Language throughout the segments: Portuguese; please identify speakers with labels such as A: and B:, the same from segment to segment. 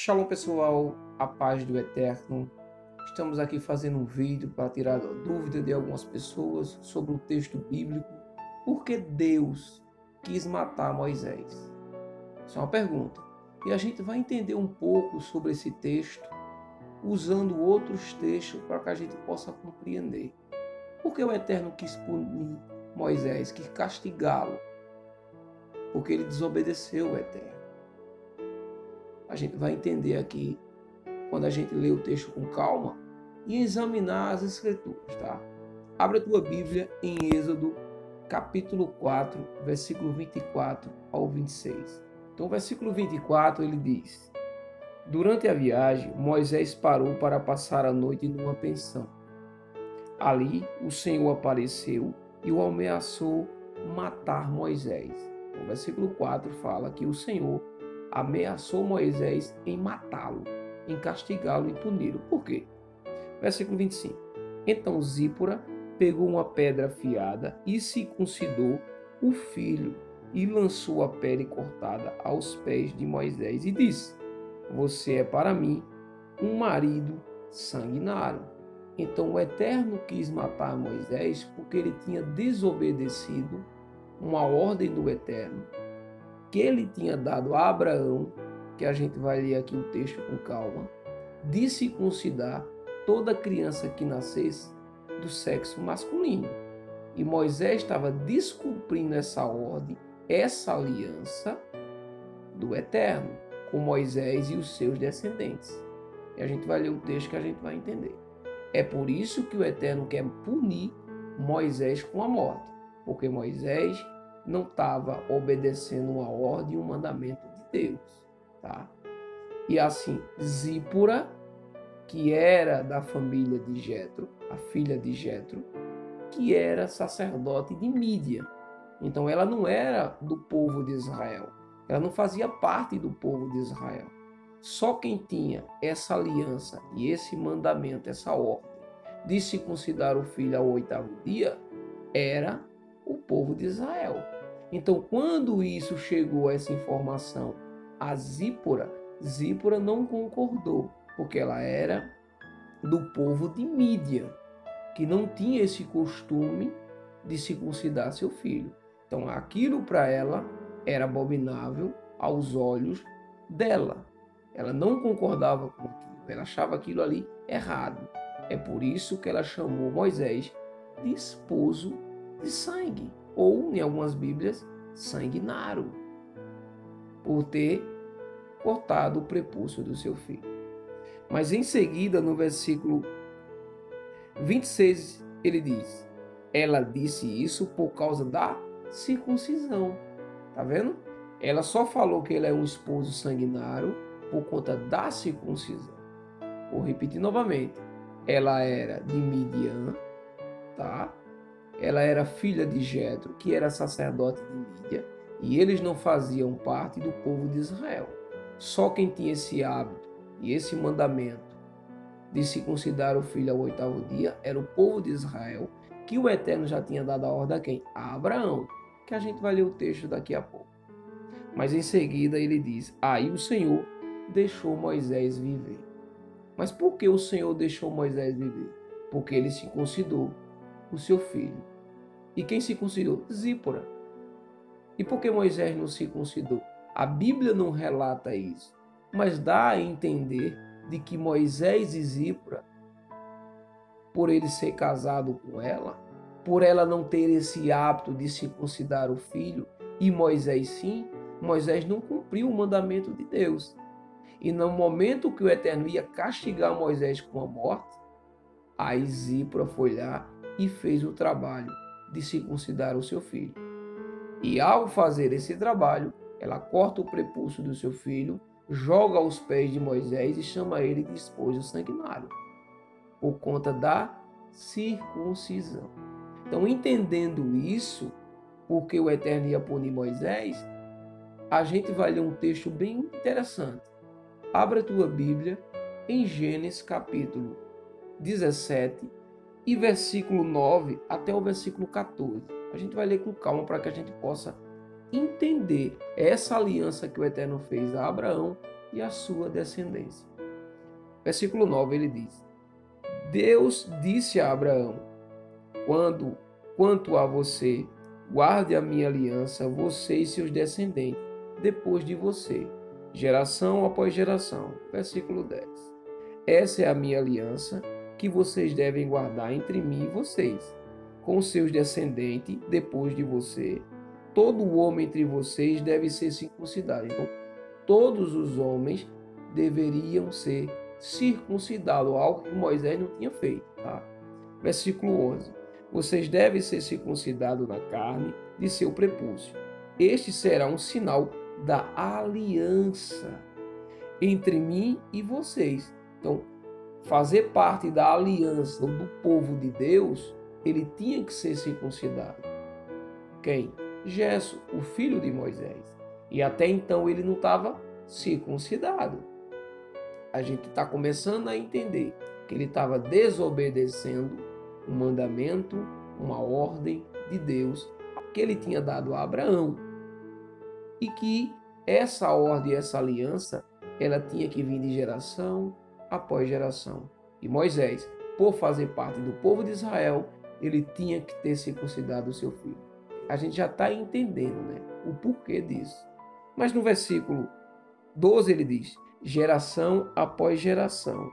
A: Shalom pessoal, a paz do Eterno. Estamos aqui fazendo um vídeo para tirar a dúvida de algumas pessoas sobre o texto bíblico. Por que Deus quis matar Moisés? Isso é uma pergunta. E a gente vai entender um pouco sobre esse texto usando outros textos para que a gente possa compreender. Por que o Eterno quis punir Moisés, quis castigá-lo? Porque ele desobedeceu o Eterno. A gente vai entender aqui, quando a gente lê o texto com calma, e examinar as escrituras, tá? Abre a tua Bíblia em Êxodo, capítulo 4, versículo 24 ao 26. Então, o versículo 24, ele diz: Durante a viagem, Moisés parou para passar a noite numa pensão. Ali, o Senhor apareceu e o ameaçou matar Moisés. O versículo 4 fala que o Senhor ameaçou Moisés em matá-lo, em castigá-lo e puni-lo. Por quê? Versículo 25. Então Zípora pegou uma pedra afiada e circuncidou o filho e lançou a pele cortada aos pés de Moisés e disse: Você é para mim um marido sanguinário. Então o Eterno quis matar Moisés porque ele tinha desobedecido uma ordem do Eterno que ele tinha dado a Abraão, que a gente vai ler aqui o texto com calma, de circuncidar toda criança que nascesse do sexo masculino. E Moisés estava descumprindo essa ordem, essa aliança do Eterno, com Moisés e os seus descendentes. E a gente vai ler o texto que a gente vai entender. É por isso que o Eterno quer punir Moisés com a morte, porque Moisés não estava obedecendo uma ordem e um mandamento de Deus, tá? E assim, Zípora, que era da família de Jetro, a filha de Jetro, que era sacerdote de Mídia. Então ela não era do povo de Israel, ela não fazia parte do povo de Israel. Só quem tinha essa aliança e esse mandamento, essa ordem de circuncidar o filho ao 8º dia, era o povo de Israel. Então, quando isso chegou, essa informação, a Zípora não concordou, porque ela era do povo de Mídia, que não tinha esse costume de circuncidar seu filho. Então, aquilo para ela era abominável aos olhos dela. Ela não concordava com aquilo, ela achava aquilo ali errado. É por isso que ela chamou Moisés de esposo de sangue, ou, em algumas Bíblias, sanguinário, por ter cortado o prepúcio do seu filho. Mas em seguida, no versículo 26, ele diz: Ela disse isso por causa da circuncisão. Tá vendo? Ela só falou que ele é um esposo sanguinário por conta da circuncisão. Vou repetir novamente. Ela era de Midian, tá? Ela era filha de Jetro, que era sacerdote de Mídia, e eles não faziam parte do povo de Israel. Só quem tinha esse hábito e esse mandamento de circuncidar o filho ao 8º dia era o povo de Israel, que o Eterno já tinha dado a ordem a quem? A Abraão, que a gente vai ler o texto daqui a pouco. Mas em seguida ele diz: Aí o Senhor deixou Moisés viver. Mas por que o Senhor deixou Moisés viver? Porque ele circuncidou o seu filho. E quem circuncidou? Zípora. E por que Moisés não circuncidou? A Bíblia não relata isso, mas dá a entender de que Moisés e Zípora, por ele ser casado com ela, por ela não ter esse hábito de circuncidar o filho, e Moisés sim, Moisés não cumpriu o mandamento de Deus. E no momento que o Eterno ia castigar Moisés com a morte, aí Zípora foi lá e fez o trabalho de circuncidar o seu filho. E ao fazer esse trabalho, ela corta o prepúcio do seu filho, joga aos pés de Moisés e chama ele de esposo sanguinário, por conta da circuncisão. Então, entendendo isso, porque o Eterno ia punir Moisés, a gente vai ler um texto bem interessante. Abra a tua Bíblia em Gênesis capítulo 17 e versículo 9 até o versículo 14. A gente vai ler com calma para que a gente possa entender essa aliança que o Eterno fez a Abraão e a sua descendência. Versículo 9, ele diz: Deus disse a Abraão: quanto a você, guarde a minha aliança, você e seus descendentes, depois de você, geração após geração. Versículo 10. Essa é a minha aliança que vocês devem guardar entre mim e vocês, com seus descendentes, depois de você. Todo homem entre vocês deve ser circuncidado. Então, todos os homens deveriam ser circuncidados, algo que Moisés não tinha feito. Tá? Versículo 11. Vocês devem ser circuncidados na carne de seu prepúcio. Este será um sinal da aliança entre mim e vocês. Então, fazer parte da aliança do povo de Deus, ele tinha que ser circuncidado. Quem? Gerson, o filho de Moisés. E até então ele não estava circuncidado. A gente está começando a entender que ele estava desobedecendo um mandamento, uma ordem de Deus que ele tinha dado a Abraão. E que essa ordem, essa aliança, ela tinha que vir de geração após geração. E Moisés, por fazer parte do povo de Israel, ele tinha que ter circuncidado o seu filho. A gente já está entendendo, né, o porquê disso. Mas no versículo 12 ele diz: geração após geração,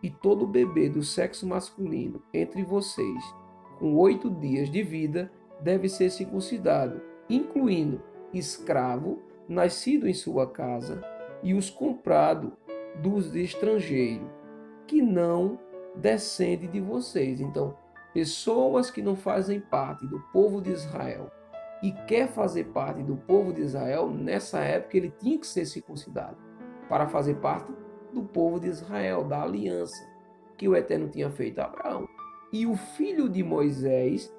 A: e todo bebê do sexo masculino entre vocês, com 8 dias de vida, deve ser circuncidado, incluindo escravo, nascido em sua casa, e os comprados dos estrangeiros, que não descendem de vocês. Então, pessoas que não fazem parte do povo de Israel e quer fazer parte do povo de Israel, nessa época ele tinha que ser circuncidado para fazer parte do povo de Israel, da aliança que o Eterno tinha feito a Abraão. E o filho de Moisés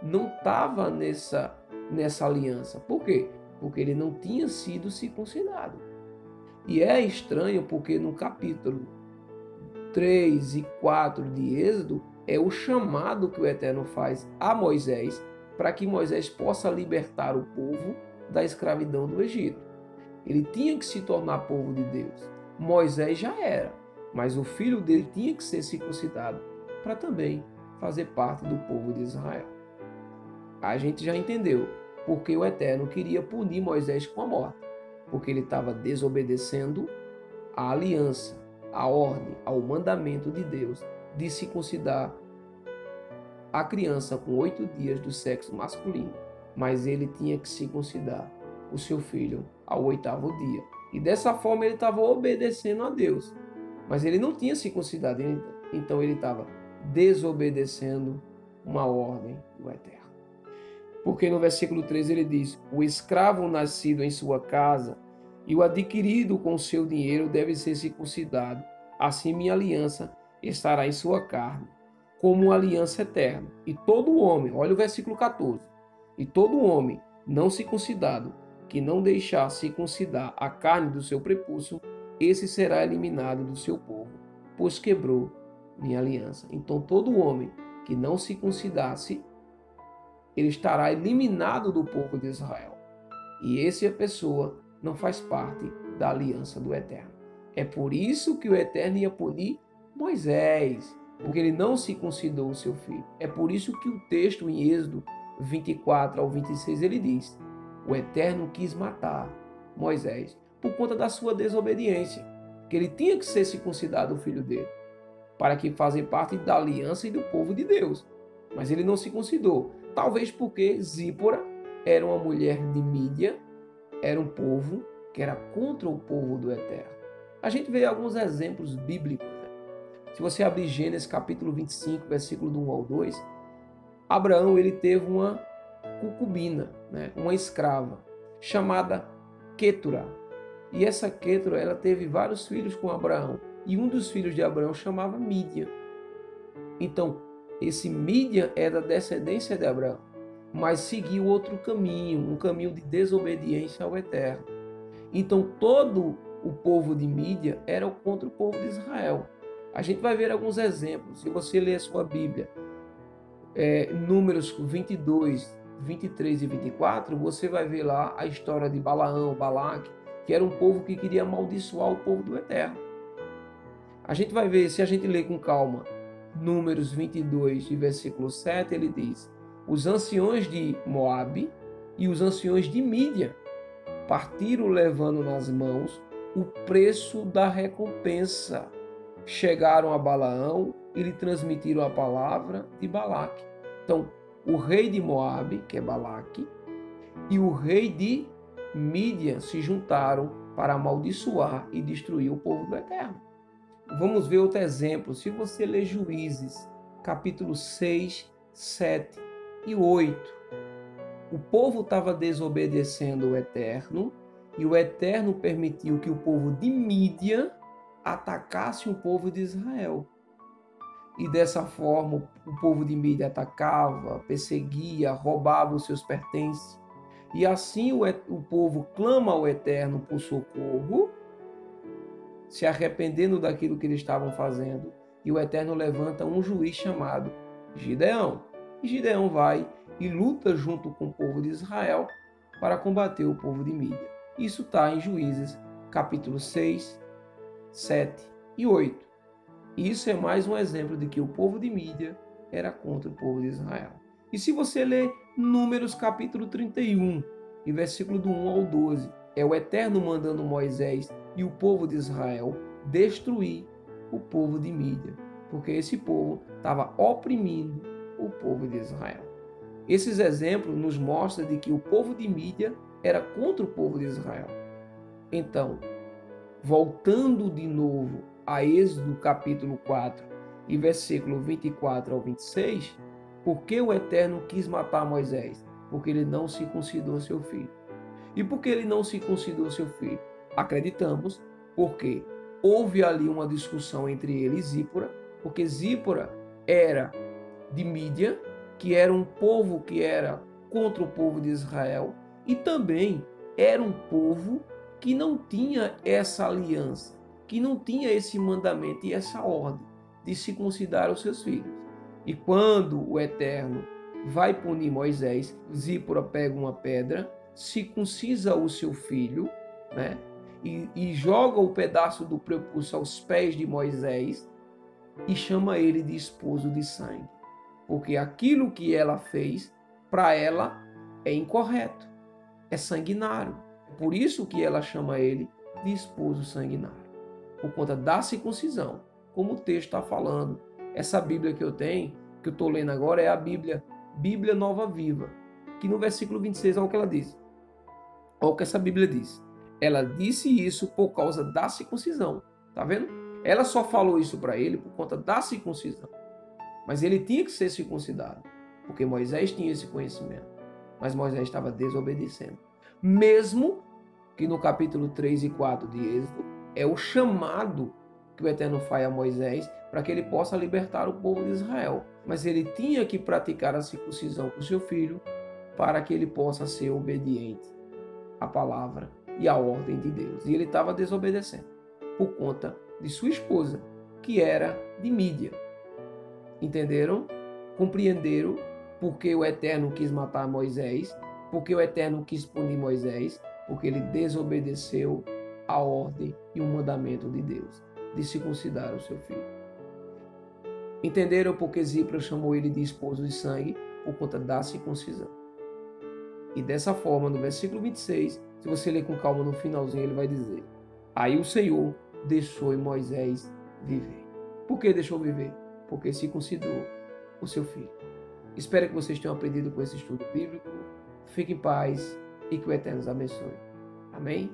A: não estava nessa aliança. Por quê? Porque ele não tinha sido circuncidado. E é estranho porque no capítulo 3 e 4 de Êxodo é o chamado que o Eterno faz a Moisés para que Moisés possa libertar o povo da escravidão do Egito. Ele tinha que se tornar povo de Deus. Moisés já era, mas o filho dele tinha que ser circuncidado para também fazer parte do povo de Israel. A gente já entendeu porque o Eterno queria punir Moisés com a morte, porque ele estava desobedecendo a aliança, a ordem, ao mandamento de Deus de circuncidar a criança com 8 dias do sexo masculino. Mas ele tinha que circuncidar o seu filho ao 8º dia. E dessa forma ele estava obedecendo a Deus. Mas ele não tinha circuncidado, então ele estava desobedecendo uma ordem do Eterno. Porque no versículo 13 ele diz: o escravo nascido em sua casa e o adquirido com seu dinheiro deve ser circuncidado. Assim minha aliança estará em sua carne, como uma aliança eterna. E todo homem, olha o versículo 14, e todo homem não circuncidado, que não deixar circuncidar a carne do seu prepúcio, esse será eliminado do seu povo, pois quebrou minha aliança. Então todo homem que não circuncidasse, ele estará eliminado do povo de Israel. E essa pessoa não faz parte da aliança do Eterno. É por isso que o Eterno ia punir Moisés, porque ele não circuncidou o seu filho. É por isso que o texto em Êxodo 24 ao 26 ele diz: o Eterno quis matar Moisés por conta da sua desobediência, que ele tinha que ser circuncidado o filho dele, para que fazer parte da aliança e do povo de Deus. Mas ele não circuncidou, talvez porque Zípora era uma mulher de Mídia, era um povo que era contra o povo do Eterno. A gente vê alguns exemplos bíblicos. Se você abrir Gênesis capítulo 25, versículo do 1 ao 2, Abraão ele teve uma concubina, uma escrava, chamada Quetura. E essa Quetura ela teve vários filhos com Abraão. E um dos filhos de Abraão chamava Mídia. Então, esse Mídia é da descendência de Abraão, mas seguiu outro caminho, um caminho de desobediência ao Eterno. Então, todo o povo de Mídia era contra o povo de Israel. A gente vai ver alguns exemplos. Se você ler a sua Bíblia, Números 22, 23 e 24, você vai ver lá a história de Balaão, Balaque, que era um povo que queria amaldiçoar o povo do Eterno. A gente vai ver, se a gente ler com calma, Números 22, de versículo 7, ele diz: os anciões de Moabe e os anciões de Mídia partiram levando nas mãos o preço da recompensa. Chegaram a Balaão e lhe transmitiram a palavra de Balaque. Então, o rei de Moabe, que é Balaque, e o rei de Mídia se juntaram para amaldiçoar e destruir o povo do Eterno. Vamos ver outro exemplo. Se você ler Juízes, capítulo 6, 7 e 8, o povo estava desobedecendo o Eterno e o Eterno permitiu que o povo de Mídia atacasse o povo de Israel. E dessa forma o povo de Mídia atacava, perseguia, roubava os seus pertences. E assim o povo clama ao Eterno por socorro, se arrependendo daquilo que eles estavam fazendo. E o Eterno levanta um juiz chamado Gideão. E Gideão vai e luta junto com o povo de Israel para combater o povo de Mídia. Isso está em Juízes, capítulo 6, 7 e 8. Isso é mais um exemplo de que o povo de Mídia era contra o povo de Israel. E se você ler Números, capítulo 31, e versículo do 1 ao 12, é o Eterno mandando Moisés e o povo de Israel destruir o povo de Mídia, porque esse povo estava oprimindo o povo de Israel. Esses exemplos nos mostram de que o povo de Mídia era contra o povo de Israel. Então, voltando de novo a Êxodo capítulo 4 e versículo 24 ao 26, por que o Eterno quis matar Moisés? Porque ele não circuncidou seu filho. E por que ele não circuncidou seu filho? Acreditamos porque houve ali uma discussão entre ele e Zípora, porque Zípora era de Mídia, que era um povo que era contra o povo de Israel, e também era um povo que não tinha essa aliança, que não tinha esse mandamento e essa ordem de circuncidar os seus filhos. E quando o Eterno vai punir Moisés, Zípora pega uma pedra, circuncisa o seu filho, né? E joga o pedaço do prepúcio aos pés de Moisés e chama ele de esposo de sangue. Porque aquilo que ela fez, para ela, é incorreto, é sanguinário. Por isso que ela chama ele de esposo sanguinário, por conta da circuncisão, como o texto está falando. Essa Bíblia que eu tenho, que eu estou lendo agora, é a Bíblia Nova Viva, que no versículo 26, olha o que ela diz. Olha o que essa Bíblia diz. Ela disse isso por causa da circuncisão. Tá vendo? Ela só falou isso para ele por conta da circuncisão. Mas ele tinha que ser circuncidado, porque Moisés tinha esse conhecimento. Mas Moisés estava desobedecendo. Mesmo que no capítulo 3 e 4 de Êxodo, é o chamado que o Eterno faz a Moisés para que ele possa libertar o povo de Israel. Mas ele tinha que praticar a circuncisão com seu filho para que ele possa ser obediente à palavra e à ordem de Deus. E ele estava desobedecendo por conta de sua esposa, que era de Mídia. Entenderam? Compreenderam porque o Eterno quis matar Moisés, porque o Eterno quis punir Moisés, porque ele desobedeceu a ordem e o mandamento de Deus de circuncidar o seu filho. Entenderam porque Zípora chamou ele de esposo de sangue por conta da circuncisão. E dessa forma, no versículo 26, se você ler com calma no finalzinho, ele vai dizer: aí o Senhor deixou Moisés viver. Por que deixou viver? Porque circuncidou o seu filho. Espero que vocês tenham aprendido com esse estudo bíblico. Fique em paz e que o Eterno os abençoe. Amém?